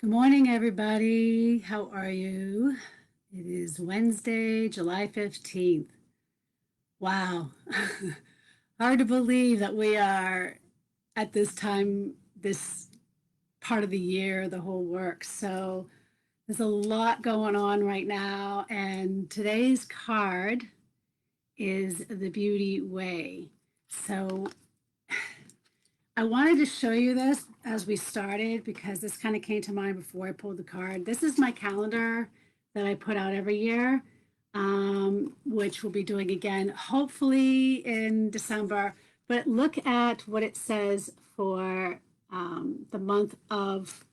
Good morning, everybody. How are you? It is Wednesday, July 15th. Wow. Hard to believe that we are at this time, this part of the year, the whole works. So there's a lot going on right now. And today's card is the Beauty Way. So I wanted to show you this as we started because this kind of came to mind before I pulled the card. This is my calendar that I put out every year, which we'll be doing again, hopefully in December. But look at what it says for the month of.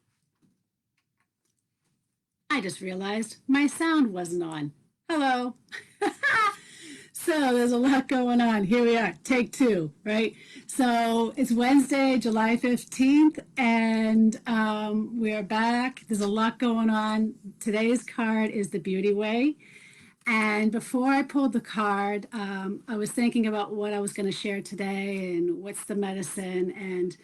I just realized my sound wasn't on. Hello. So there's a lot going on. Here we are, take two, right? So it's Wednesday, July 15th, and we are back. There's a lot going on. Today's card is the Beauty Way. And before I pulled the card, I was thinking about what I was going to share today and what's the medicine. And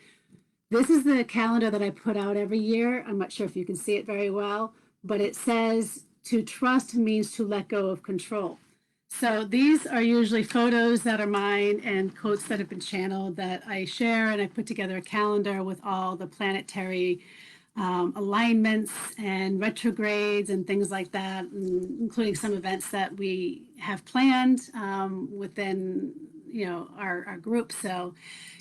this is the calendar that I put out every year. I'm not sure if you can see it very well, but it says to trust means to let go of control. So these are usually photos that are mine and quotes that have been channeled that I share, and I put together a calendar with all the planetary alignments and retrogrades and things like that, including some events that we have planned within our group. So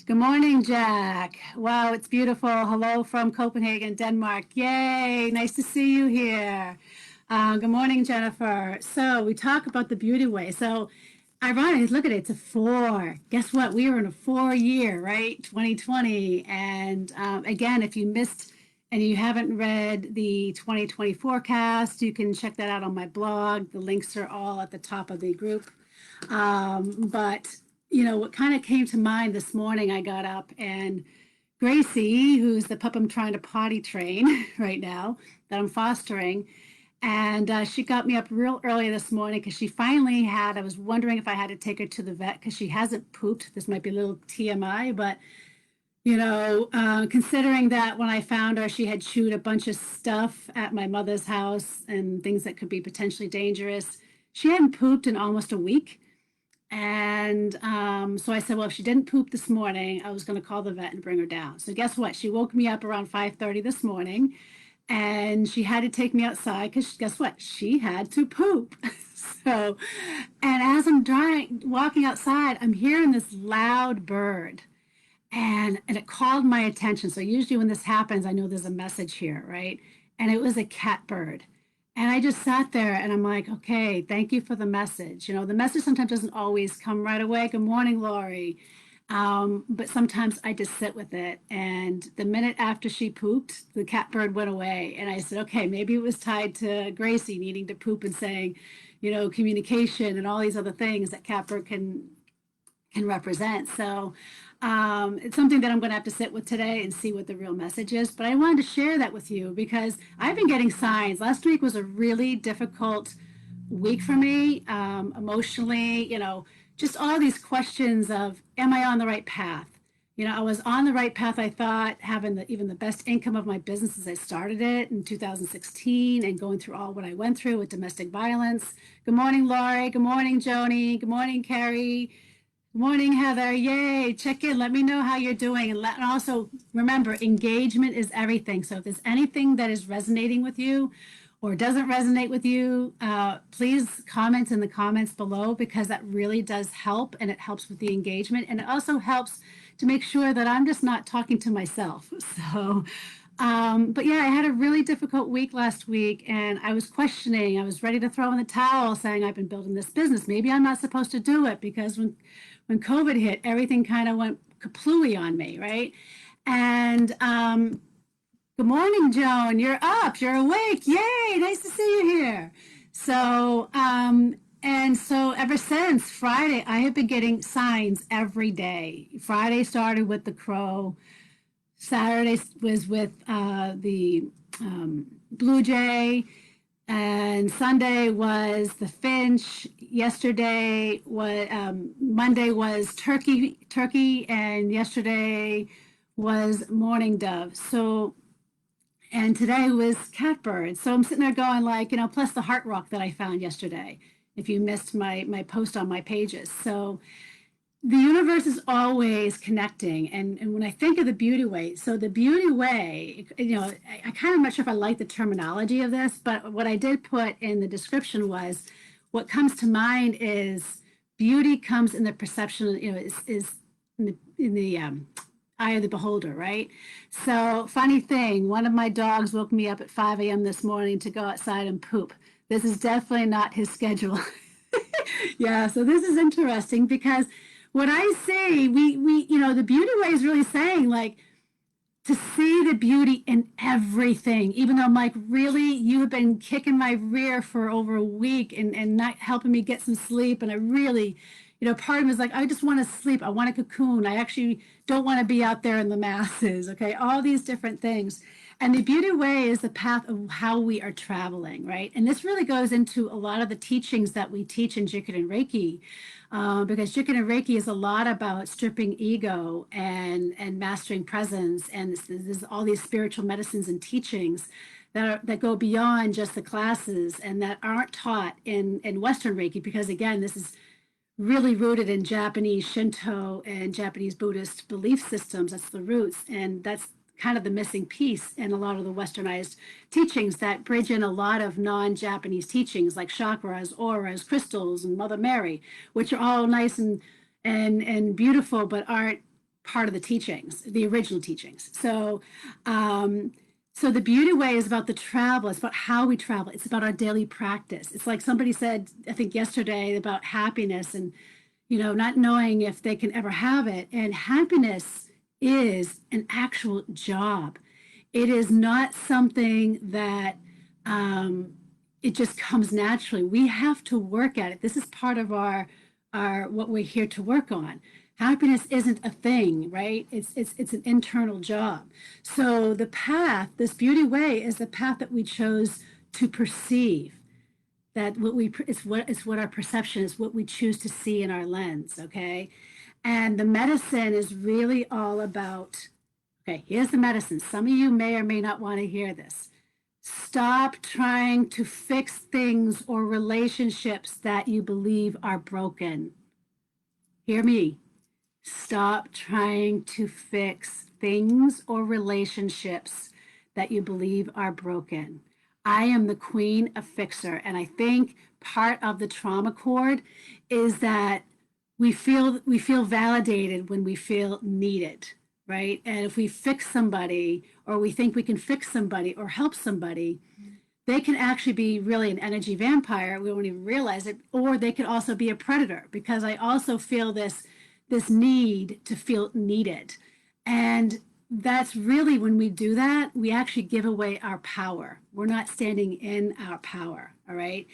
good morning, Jack. Wow, it's beautiful. Hello from Copenhagen, Denmark. Yay, nice to see you here. Good morning, Jennifer. So we talk about the Beauty Way. So ironic, look at it, it's a four. Guess what? We were in a 4 year, right? 2020. And again, if you missed and you haven't read the 2020 forecast, you can check that out on my blog. The links are all at the top of the group. But what kind of came to mind this morning, I got up and Gracie, who's the pup I'm trying to potty train right now, that I'm fostering, and she got me up real early this morning because she finally had, I was wondering if I had to take her to the vet because she hasn't pooped. This might be a little TMI, but considering that when I found her, she had chewed a bunch of stuff at my mother's house and things that could be potentially dangerous. She hadn't pooped in almost a week. And so I said, well, if she didn't poop this morning, I was going to call the vet and bring her down. So guess what? She woke me up around 5:30 this morning and she had to take me outside because guess what? She had to poop. So, and as I'm walking outside, I'm hearing this loud bird and it called my attention. So usually when this happens, I know there's a message here, right? And it was a catbird. And I just sat there and I'm like, okay, thank you for the message. The message sometimes doesn't always come right away. Good morning, Lori. But sometimes I just sit with it. And the minute after she pooped, the catbird went away. And I said, okay, maybe it was tied to Gracie needing to poop and saying, communication and all these other things that catbird can represent. So it's something that I'm going to have to sit with today and see what the real message is. But I wanted to share that with you because I've been getting signs. Last week was a really difficult week for me emotionally, just all these questions of, am I on the right path? I was on the right path, I thought, having even the best income of my business as I started it in 2016 and going through all what I went through with domestic violence. Good morning, Laurie. Good morning, Joni. Good morning, Carrie. Good morning, Heather. Yay. Check in. Let me know how you're doing. And also remember, engagement is everything. So if there's anything that is resonating with you or doesn't resonate with you, please comment in the comments below because that really does help and it helps with the engagement. And it also helps to make sure that I'm just not talking to myself. So, but yeah, I had a really difficult week last week and I was questioning. I was ready to throw in the towel saying, I've been building this business. Maybe I'm not supposed to do it because when COVID hit, everything kind of went kaplooey on me, right? And good morning, Joan. You're up. You're awake. Yay! Nice to see you here. So, and so ever since Friday, I have been getting signs every day. Friday started with the crow. Saturday was with the blue jay. And Sunday was the finch. Yesterday was Monday was turkey, and yesterday was mourning dove. So And today was catbird. So I'm sitting there going like, plus the heart rock that I found yesterday, if you missed my post on my pages. So the universe is always connecting. And when I think of the beauty way, so the beauty way, I kind of not sure if I like the terminology of this, but what I did put in the description was what comes to mind is beauty comes in the perception, is in the eye of the beholder, right? So, funny thing, one of my dogs woke me up at 5 a.m. this morning to go outside and poop. This is definitely not his schedule. Yeah, so this is interesting because what I say, the beauty way is really saying like to see the beauty in everything, even though I'm like, really, you have been kicking my rear for over a week and not helping me get some sleep. And I really, part of me is like, I just want to sleep. I want a cocoon. I actually don't want to be out there in the masses. Okay. All these different things. And the beauty way is the path of how we are traveling, right? And this really goes into a lot of the teachings that we teach in Jikun and Reiki, because Jikun and Reiki is a lot about stripping ego and mastering presence, and there's all these spiritual medicines and teachings that go beyond just the classes and that aren't taught in Western Reiki, because again, this is really rooted in Japanese Shinto and Japanese Buddhist belief systems. That's the roots. And that's kind of the missing piece in a lot of the westernized teachings that bridge in a lot of non-Japanese teachings like chakras, auras, crystals, and Mother Mary, which are all nice and beautiful, but aren't part of the teachings, the original teachings. So the beauty way is about the travel. It's about how we travel. It's about our daily practice. It's like somebody said, I think yesterday, about happiness and, not knowing if they can ever have it. And happiness is an actual job. It is not something that it just comes naturally. We have to work at it. This is part of our what we're here to work on. Happiness isn't a thing, right? It's an internal job. So the path, this beauty way, is the path that we chose to perceive. That it's what our perception is, what we choose to see in our lens. Okay, and the medicine is really all about. Okay, here's the medicine. Some of you may or may not want to hear this. Stop trying to fix things or relationships that you believe are broken. Hear me. Stop trying to fix things or relationships that you believe are broken. I am the queen of fixer. And I think part of the trauma cord is that we feel validated when we feel needed, right? And if we fix somebody or we think we can fix somebody or help somebody, they can actually be really an energy vampire. We won't even realize it. Or they could also be a predator, because I also feel this need to feel needed. And that's really, when we do that, we actually give away our power. We're not standing in our power. All right.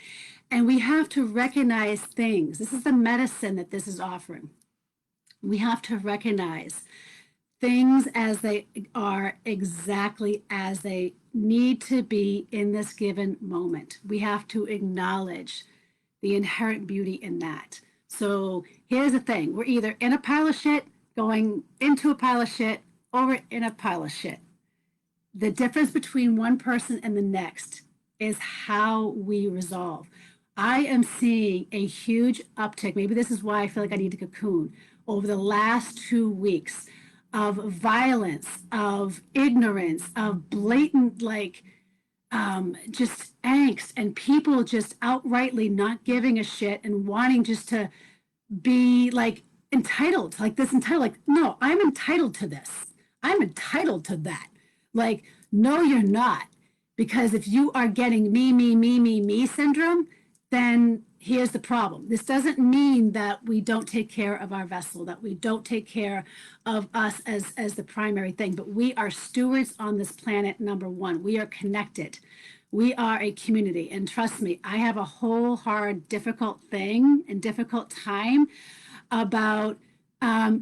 And we have to recognize things. This is the medicine that this is offering. We have to recognize things as they are, exactly as they need to be in this given moment. We have to acknowledge the inherent beauty in that. So here's the thing. We're either in a pile of shit, going into a pile of shit, or we're in a pile of shit. The difference between one person and the next is how we resolve. I am seeing a huge uptick. Maybe this is why I feel like I need to cocoon over the last 2 weeks of violence, of ignorance, of blatant, just angst, and people just outrightly not giving a shit and wanting just to be like entitled, like this entitled, like, no, I'm entitled to this. I'm entitled to that. Like, no, you're not. Because if you are getting me syndrome, then here's the problem. This doesn't mean that we don't take care of our vessel, that we don't take care of us as the primary thing, but we are stewards on this planet, number one. We are connected. We are a community. And trust me, I have a whole hard, difficult thing and difficult time about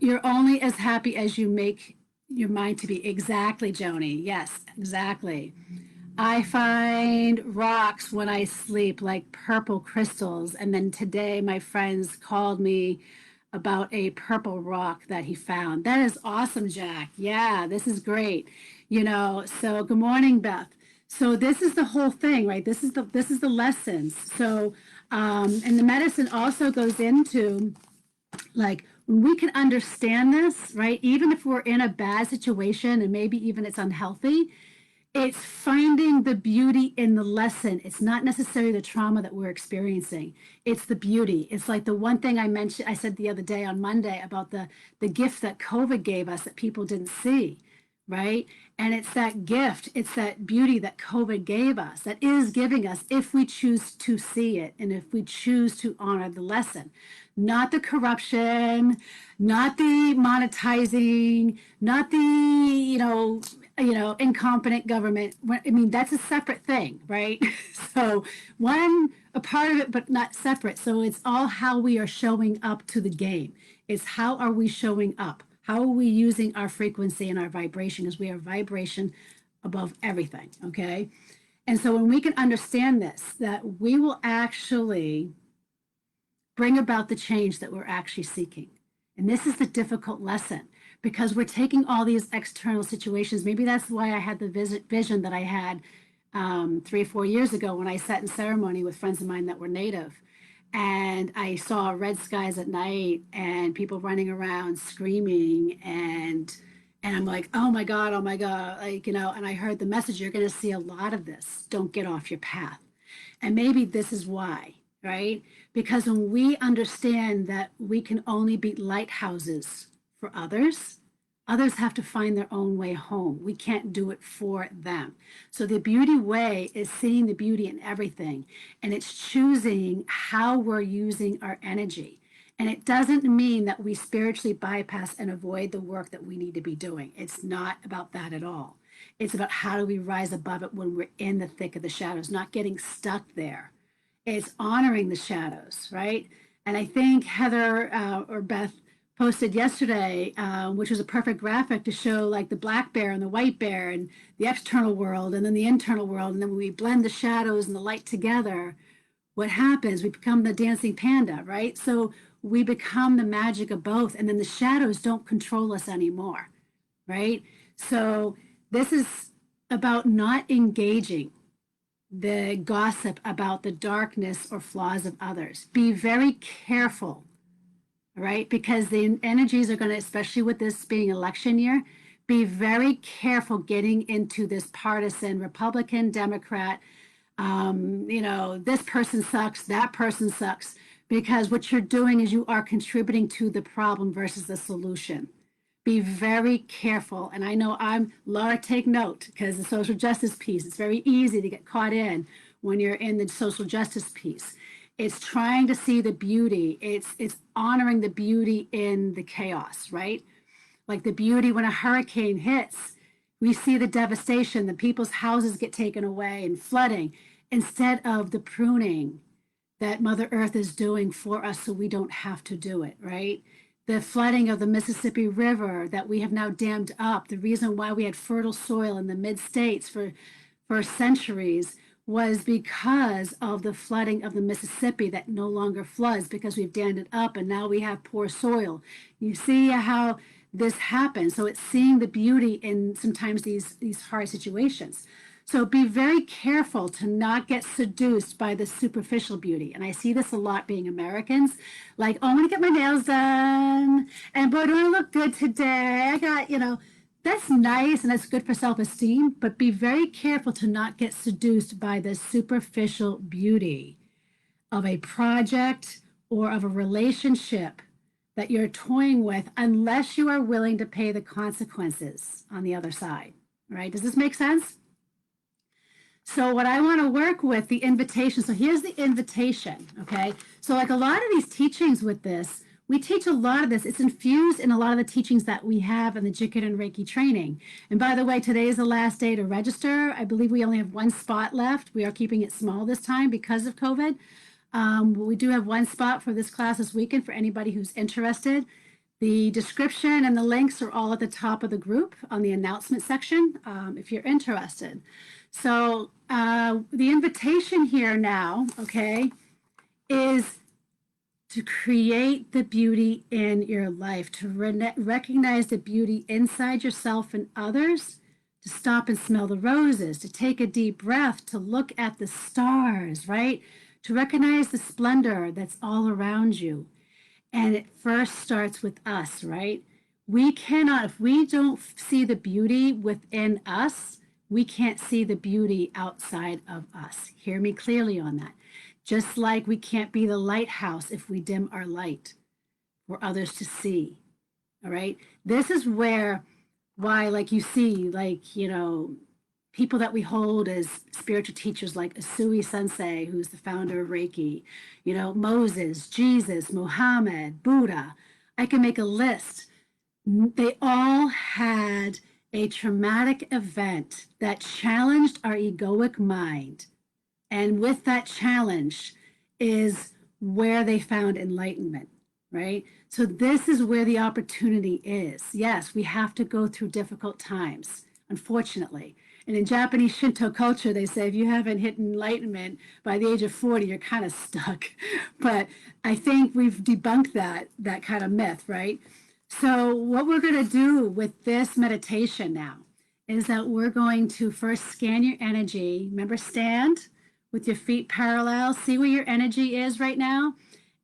you're only as happy as you make your mind to be. Exactly, Joni. Yes, exactly. I find rocks when I sleep, like purple crystals. And then today, my friends called me about a purple rock that he found. That is awesome, Jack. Yeah, this is great. So good morning, Beth. So this is the whole thing, right? This is the lessons. So and the medicine also goes into, like, when we can understand this, right? Even if we're in a bad situation and maybe even it's unhealthy, it's finding the beauty in the lesson. It's not necessarily the trauma that we're experiencing. It's the beauty. It's like the one thing I said the other day on Monday about the gift that COVID gave us that people didn't see, right? And it's that gift, it's that beauty that COVID gave us, that is giving us, if we choose to see it and if we choose to honor the lesson. Not the corruption, not the monetizing, not the, incompetent government. I mean, that's a separate thing, right? So a part of it, but not separate. So it's all how we are showing up to the game. It's how are we showing up? How are we using our frequency and our vibration, as we are vibration above everything, okay? And so when we can understand this, that we will actually bring about the change that we're actually seeking. And this is the difficult lesson, because we're taking all these external situations. Maybe that's why I had the vision that I had 3 or 4 years ago when I sat in ceremony with friends of mine that were Native. And I saw red skies at night and people running around screaming, and I'm like, oh my God, like, and I heard the message, you're going to see a lot of this. Don't get off your path. And maybe this is why, right? Because when we understand that we can only be lighthouses for others, others have to find their own way home. We can't do it for them. So the beauty way is seeing the beauty in everything, and it's choosing how we're using our energy. And it doesn't mean that we spiritually bypass and avoid the work that we need to be doing. It's not about that at all. It's about how do we rise above it when we're in the thick of the shadows, not getting stuck there. It's honoring the shadows, right? And I think Heather or Beth posted yesterday, which was a perfect graphic to show like the black bear and the white bear and the external world and then the internal world. And then when we blend the shadows and the light together, what happens? We become the dancing panda, right? So we become the magic of both. And then the shadows don't control us anymore, right? So this is about not engaging the gossip about the darkness or flaws of others. Be very careful, right? Because the energies are going to, especially with this being election year, be very careful getting into this partisan Republican, Democrat, this person sucks, that person sucks, because what you're doing is you are contributing to the problem versus the solution. Be very careful. And I know Laura, take note, because the social justice piece, it's very easy to get caught in when you're in the social justice piece. It's trying to see the beauty. It's honoring the beauty in the chaos, right? Like the beauty when a hurricane hits, we see the devastation, the people's houses get taken away and flooding, instead of the pruning that Mother Earth is doing for us so we don't have to do it, right? The flooding of the Mississippi River that we have now dammed up, the reason why we had fertile soil in the mid-states for centuries was because of the flooding of the Mississippi that no longer floods because we've dammed it up and now we have poor soil. You see how this happens. So it's seeing the beauty in sometimes these hard situations. So be very careful to not get seduced by the superficial beauty. And I see this a lot being Americans, like, oh, I'm going to get my nails done. And boy, do I look good today. I got, that's nice and that's good for self-esteem, but be very careful to not get seduced by the superficial beauty of a project or of a relationship that you're toying with, unless you are willing to pay the consequences on the other side, right? Does this make sense? So what I want to work with the invitation. So here's the invitation, okay? So like a lot of these teachings with this, we teach a lot of this. It's infused in a lot of the teachings that we have in the Jikun and Reiki training. And by the way, today is the last day to register. I believe we only have one spot left. We are keeping it small this time because of COVID. We do have one spot for this class this weekend for anybody who's interested. The description and the links are all at the top of the group on the announcement section if you're interested. So the invitation here now, okay, is to create the beauty in your life, to recognize the beauty inside yourself and others, to stop and smell the roses, to take a deep breath, to look at the stars, right? To recognize the splendor that's all around you. And it first starts with us, right? We cannot, if we don't see the beauty within us, we can't see the beauty outside of us. Hear me clearly on that. Just like we can't be the lighthouse if we dim our light for others to see. All right. This is why, like you see, like, people that we hold as spiritual teachers, like Usui Sensei, who's the founder of Reiki, Moses, Jesus, Muhammad, Buddha. I can make a list. They all had a traumatic event that challenged our egoic mind. And with that challenge is where they found enlightenment, right? So this is where the opportunity is. Yes, we have to go through difficult times, unfortunately. And in Japanese Shinto culture, they say if you haven't hit enlightenment by the age of 40, you're kind of stuck. But I think we've debunked that kind of myth, right? So what we're going to do with this meditation now is that we're going to first scan your energy. Remember, stand with your feet parallel. See where your energy is right now,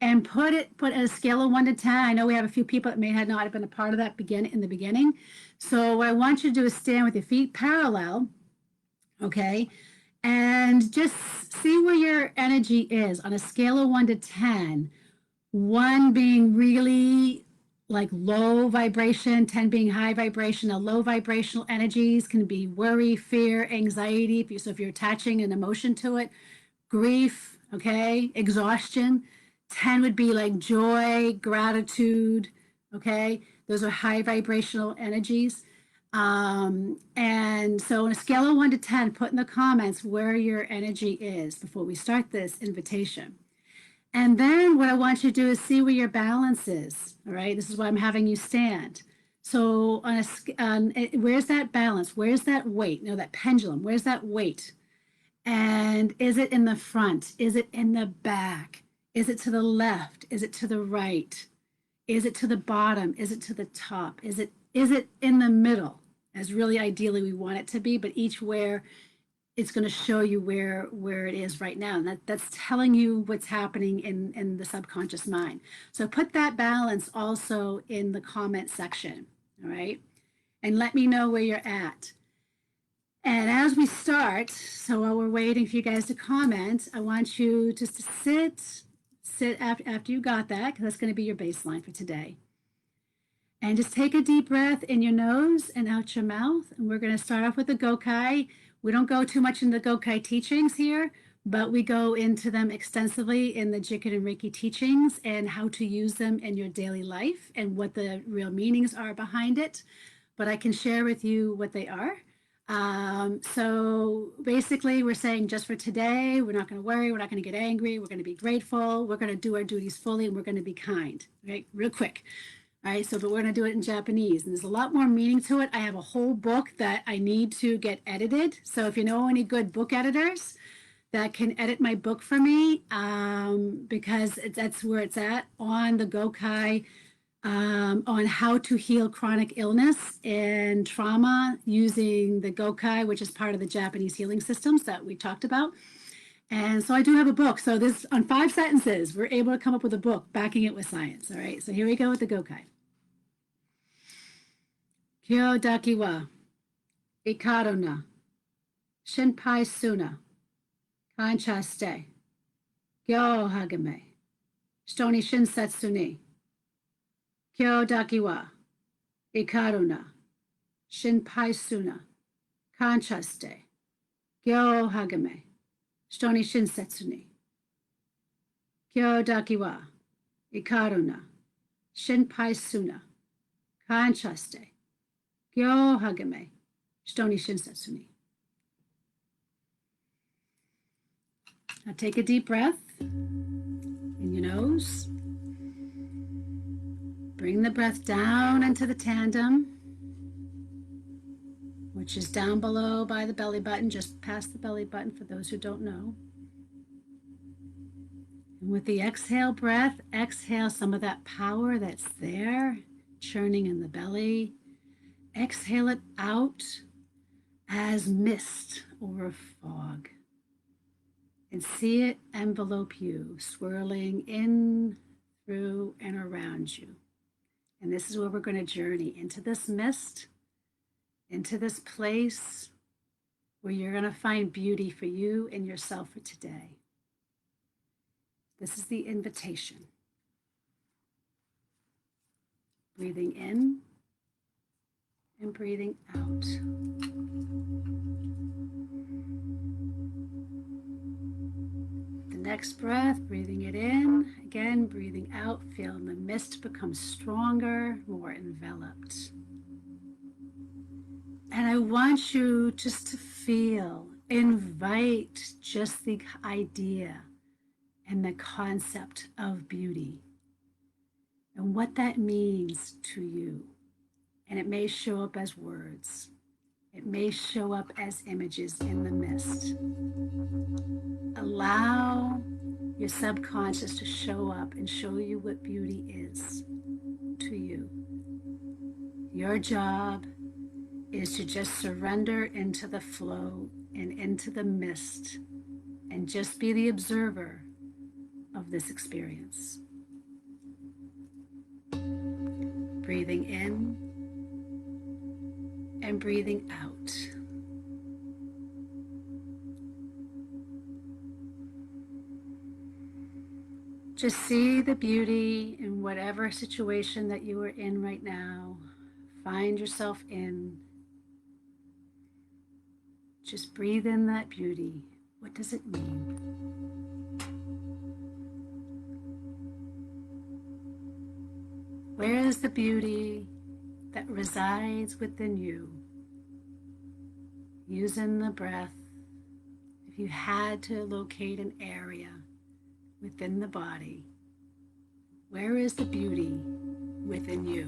and put at a scale of 1 to 10. I know we have a few people that may have not been a part of that in the beginning. So what I want you to do is stand with your feet parallel, okay? And just see where your energy is on a scale of 1 to 10. 1 being really like low vibration, 10 being high vibration. Now, low vibrational energies can be worry, fear, anxiety. So if you're attaching an emotion to it, grief, okay, exhaustion. 10 would be like joy, gratitude, okay? Those are high vibrational energies. And so on a scale of 1 to 10, put in the comments where your energy is before we start this invitation. And then what I want you to do is see where your balance is, all right? This is why I'm having you stand. So where's that balance? Where's that weight? That pendulum, where's that weight? And is it in the front? Is it in the back? Is it to the left? Is it to the right? Is it to the bottom? Is it to the top? Is it in the middle? As really ideally we want it to be, but each where it's going to show you where it is right now. And that's telling you what's happening in the subconscious mind. So put that balance also in the comment section, all right? And let me know where you're at. And as we start, so while we're waiting for you guys to comment, I want you just to sit after you got that, because that's going to be your baseline for today. And just take a deep breath in your nose and out your mouth. And we're going to start off with the Gokai. We don't go too much into the Gokai teachings here, but we go into them extensively in the Jikin and Reiki teachings and how to use them in your daily life and what the real meanings are behind it. But I can share with you what they are. So basically we're saying just for today, we're not going to worry, we're not going to get angry, we're going to be grateful, we're going to do our duties fully, and we're going to be kind, right? Real quick. All right, so but we're going to do it in Japanese, and there's a lot more meaning to it. I have a whole book that I need to get edited. So if you know any good book editors that can edit my book for me, because that's where it's at on the Gokai, on how to heal chronic illness and trauma using the Gokai, which is part of the Japanese healing systems that we talked about. And so I do have a book. So this, on 5 sentences, we're able to come up with a book backing it with science. All right, so here we go with the Gokai. Kyo daki wa ikaro na shinpai suna kanchaste gyo hagame shitoni shinsetsu ni kyo daki wa ikaro na shinpai suna kanchaste gyo hagame shitoni shinsetsu ni kyo daki wa ikaro na shinpai suna kanchaste gyo hagame shitoni shinsetsu ni. Now take a deep breath in your nose. Bring the breath down into the tandem, which is down below by the belly button, just past the belly button for those who don't know. And with the exhale breath, exhale some of that power that's there, churning in the belly. Exhale it out. as mist or fog, and see it envelope you, swirling in, through, and around you. And this is where we're going to journey into this mist, into this place where you're going to find beauty for you and yourself for today. This is the invitation. Breathing in and breathing out. The next breath, breathing it in, again, breathing out, feeling the mist become stronger, more enveloped. And I want you just to feel, invite just the idea and the concept of beauty and what that means to you. And it may show up as words. It may show up as images in the mist. Allow your subconscious to show up and show you what beauty is to you. Your job is to just surrender into the flow and into the mist and just be the observer of this experience. Breathing in and breathing out. Just see the beauty in whatever situation that you are in right now. Find yourself in. Just breathe in that beauty. What does it mean? Where is the beauty that resides within you? Using the breath, if you had to locate an area within the body, where is the beauty within you?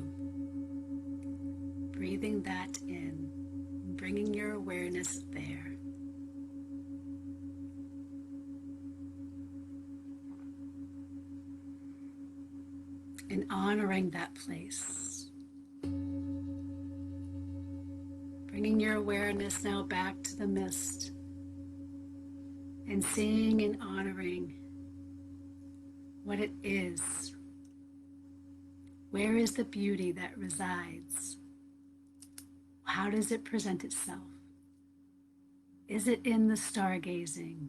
Breathing that in, bringing your awareness there. And honoring that place. Bringing your awareness now back to the mist and seeing and honoring what it is. Where is the beauty that resides? How does it present itself? Is it in the stargazing?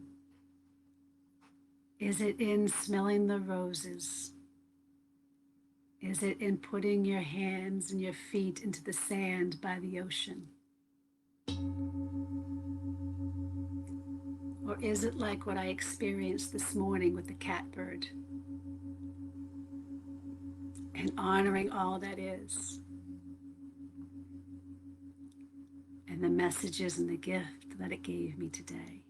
Is it in smelling the roses? Is it in putting your hands and your feet into the sand by the ocean? Or is it like what I experienced this morning with the catbird? And honoring all that is. And the messages and the gift that it gave me today.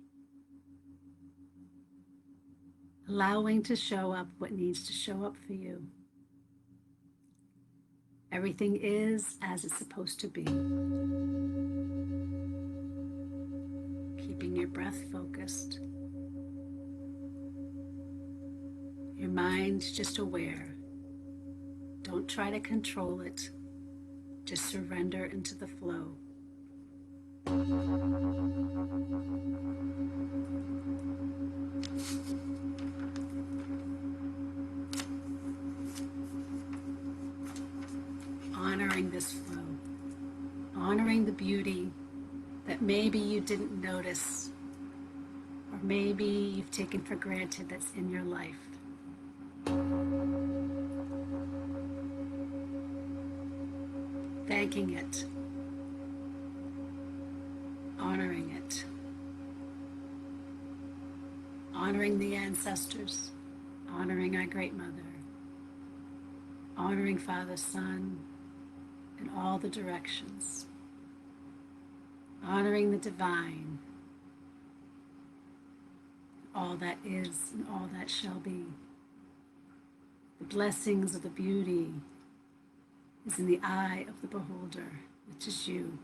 Allowing to show up what needs to show up for you. Everything is as it's supposed to be. Keeping your breath focused. Your mind just aware. Don't try to control it. Just surrender into the flow. Honoring this flow, honoring the beauty that maybe you didn't notice, or maybe you've taken for granted that's in your life. Thanking it, honoring it, honoring the ancestors, honoring our great mother, honoring Father, Son, in all the directions, honoring the divine, all that is and all that shall be. The blessings of the beauty is in the eye of the beholder, which is you.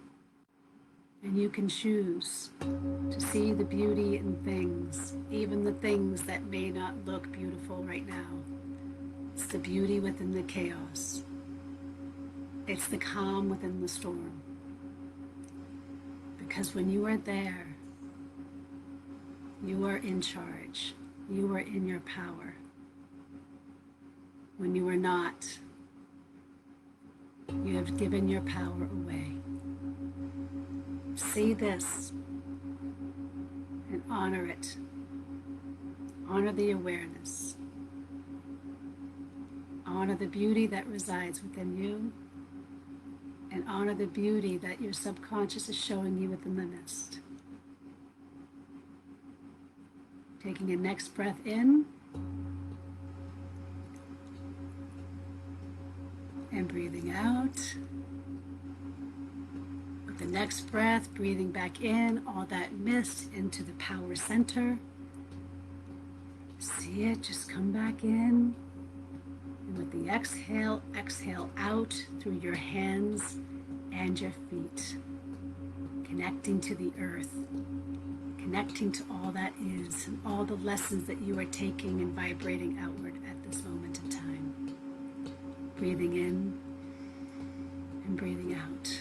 And you can choose to see the beauty in things, even the things that may not look beautiful right now. It's the beauty within the chaos. It's the calm within the storm. The Because when you are there, you are in charge. You are in your power. When you are not, you have given your power away. See this and honor it. Honor the awareness. Honor the beauty that resides within you, and honor the beauty that your subconscious is showing you within the mist. Taking a next breath in and breathing out. With the next breath, breathing back in all that mist into the power center. See it just come back in. And with the exhale, exhale out through your hands and your feet, connecting to the earth, connecting to all that is and all the lessons that you are taking and vibrating outward at this moment in time. Breathing in and breathing out.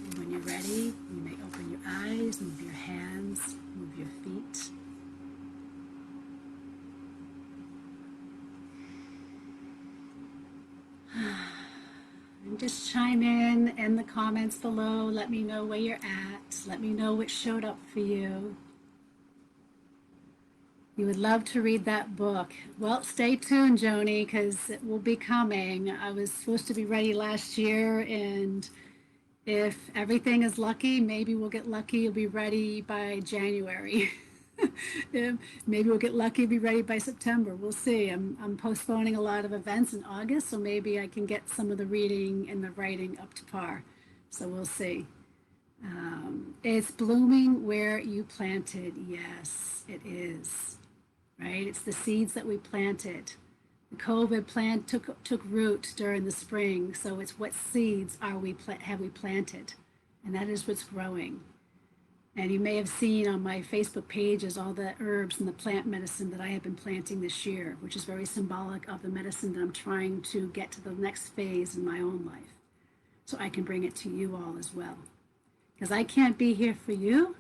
And when you're ready, you may open your eyes, move your hands, move your feet. And just chime in the comments below. Let me know where you're at. Let me know what showed up for you. You would love to read that book. Well, stay tuned, Joni, because it will be coming. I was supposed to be ready last year, and if everything is lucky, maybe we'll get lucky. It'll be ready by January. Maybe we'll get lucky, be ready by September. We'll see. I'm postponing a lot of events in August, so maybe I can get some of the reading and the writing up to par. So we'll see. It's blooming where you planted. Yes, it is. Right? It's the seeds that we planted. The COVID plant took root during the spring, so it's what seeds have we planted, and that is what's growing. And you may have seen on my Facebook pages all the herbs and the plant medicine that I have been planting this year, which is very symbolic of the medicine that I'm trying to get to the next phase in my own life, so I can bring it to you all as well. Because I can't be here for you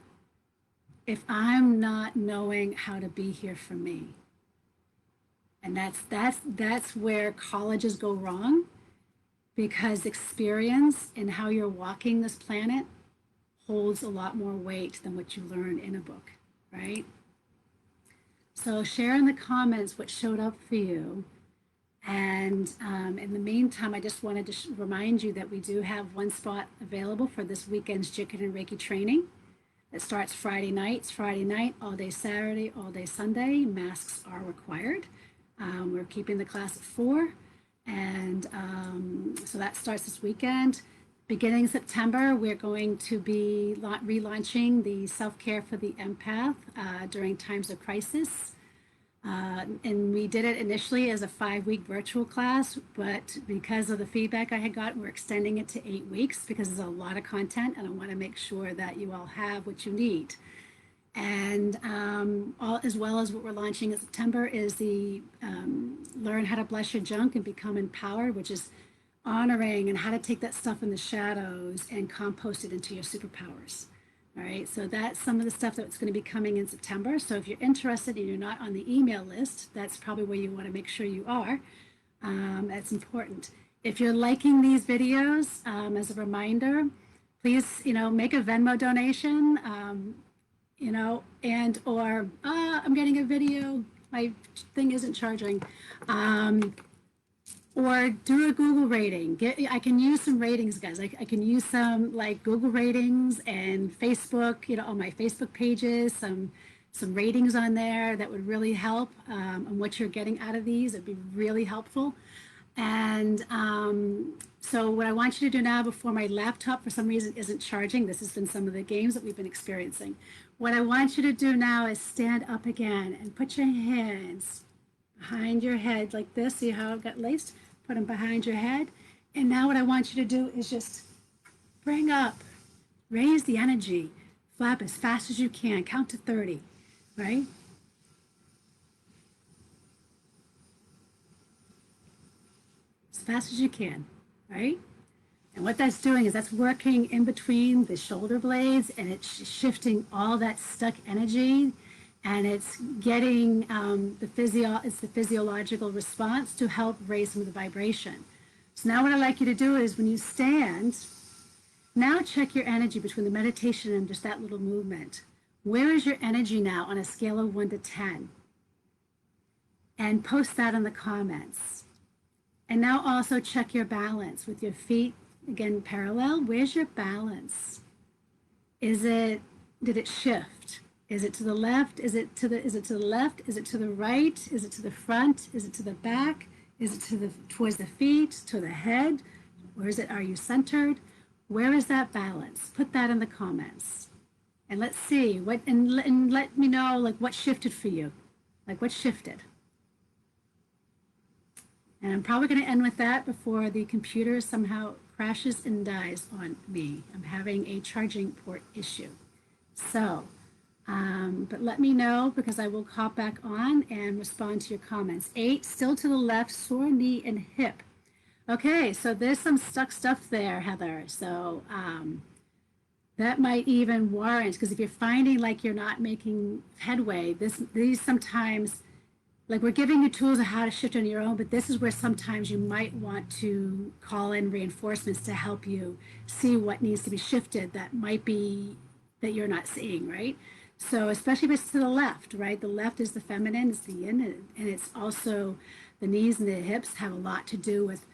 if I'm not knowing how to be here for me. And that's where colleges go wrong, because experience and how you're walking this planet holds a lot more weight than what you learn in a book, right? So share in the comments what showed up for you. And in the meantime, I just wanted to remind you that we do have one spot available for this weekend's Jikun and Reiki training. It starts Friday night. It's Friday night, all day Saturday, all day Sunday. Masks are required. We're keeping the class at 4. And so that starts this weekend. Beginning September, we're going to be relaunching the Self-Care for the Empath during times of crisis. And we did it initially as a 5-week virtual class, but because of the feedback I had gotten, we're extending it to 8 weeks because there's a lot of content, and I want to make sure that you all have what you need. And as well as what we're launching in September is the Learn How to Bless Your Junk and Become Empowered, which is honoring and how to take that stuff in the shadows and compost it into your superpowers. All right, so that's some of the stuff that's going to be coming in September. So if you're interested and you're not on the email list, that's probably where you want to make sure you are. That's important. If you're liking these videos, as a reminder, please, make a Venmo donation, and or I'm getting a video, my thing isn't charging. Or do a Google rating. I can use some ratings, guys. I can use some like Google ratings and Facebook, on my Facebook pages, some ratings on there that would really help on what you're getting out of these. It'd be really helpful. And so what I want you to do now, before my laptop for some reason isn't charging, this has been some of the games that we've been experiencing. What I want you to do now is stand up again and put your hands behind your head like this. See how it got laced? Put them behind your head. And now what I want you to do is just bring up, raise the energy, flap as fast as you can, count to 30, right? As fast as you can, right? And what that's doing is that's working in between the shoulder blades, and it's shifting all that stuck energy, and it's getting it's the physiological response to help raise some of the vibration. So now what I'd like you to do is when you stand, now check your energy between the meditation and just that little movement. Where is your energy now on a scale of 1 to 10? And post that in the comments. And now also check your balance with your feet, again, parallel. Where's your balance? Did it shift? Is it to the left? Is it to the left? Is it to the right? Is it to the front? Is it to the back? Is it towards the feet, to the head? Or are you centered? Where is that balance? Put that in the comments. And let's see and let me know like what shifted for you. Like what shifted? And I'm probably going to end with that before the computer somehow crashes and dies on me. I'm having a charging port issue. So, but let me know because I will hop back on and respond to your comments. 8, still to the left, sore knee and hip. Okay, so there's some stuck stuff there, Heather. So that might even warrant, because if you're finding like you're not making headway, these sometimes, like we're giving you tools of how to shift on your own, but this is where sometimes you might want to call in reinforcements to help you see what needs to be shifted that might be that you're not seeing, right? So especially if it's to the left, right? The left is the feminine, it's the yin, and it's also the knees and the hips have a lot to do with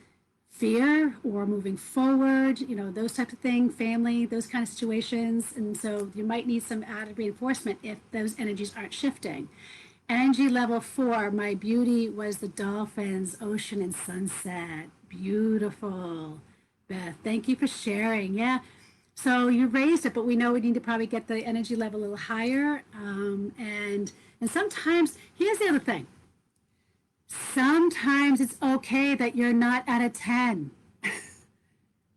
fear or moving forward, you know, those types of things, family, those kind of situations. And so you might need some added reinforcement if those energies aren't shifting. Energy level 4, my beauty was the dolphins, ocean, and sunset. Beautiful. Beth, thank you for sharing. Yeah. So you raised it, but we know we need to probably get the energy level a little higher. And sometimes, here's the other thing. Sometimes it's okay that you're not at a 10.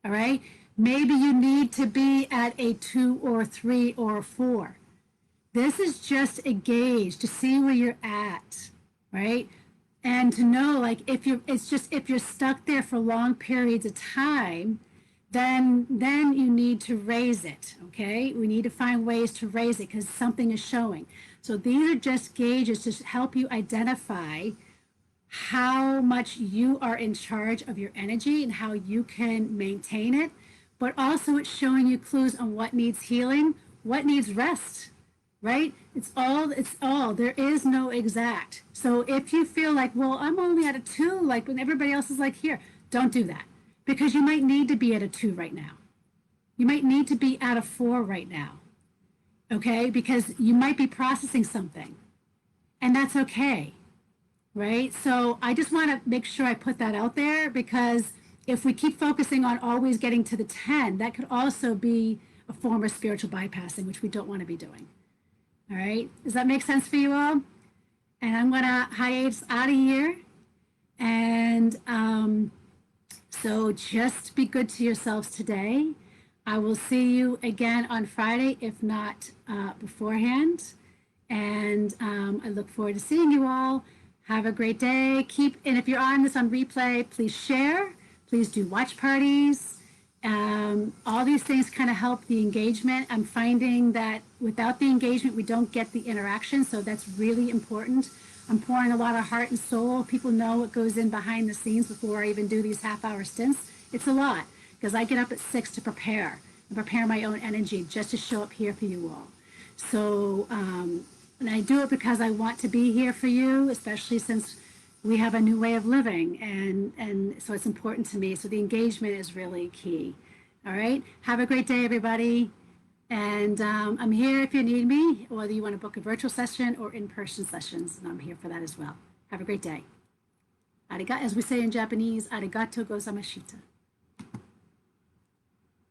All right? Maybe you need to be at a 2 or 3 or a 4. This is just a gauge to see where you're at, right? And to know, like, if you're stuck there for long periods of time, then you need to raise it, okay? We need to find ways to raise it because something is showing. So these are just gauges to help you identify how much you are in charge of your energy and how you can maintain it. But also it's showing you clues on what needs healing, what needs rest, right? It's all, there is no exact. So if you feel like, well, I'm only at a 2, like when everybody else is like here, don't do that because you might need to be at a 2 right now. You might need to be at a 4 right now, okay? Because you might be processing something and that's okay, right? So I just want to make sure I put that out there because if we keep focusing on always getting to the 10, that could also be a form of spiritual bypassing, which we don't want to be doing. All right. Does that make sense for you all? And I'm going to hiatus out of here. And so just be good to yourselves today. I will see you again on Friday, if not beforehand. And I look forward to seeing you all. Have a great day. And if you're on this on replay, please share. Please do watch parties. All these things kind of help the engagement. I'm finding that without the engagement, we don't get the interaction. So that's really important. I'm pouring a lot of heart and soul. People know what goes in behind the scenes before I even do these half-hour stints. It's a lot because I get up at 6 to prepare my own energy just to show up here for you all. So, and I do it because I want to be here for you, especially since we have a new way of living. And so it's important to me. So the engagement is really key. All right. Have a great day, everybody. And I'm here if you need me, whether you want to book a virtual session or in-person sessions. And I'm here for that as well. Have a great day. As we say in Japanese, arigato gozamashita.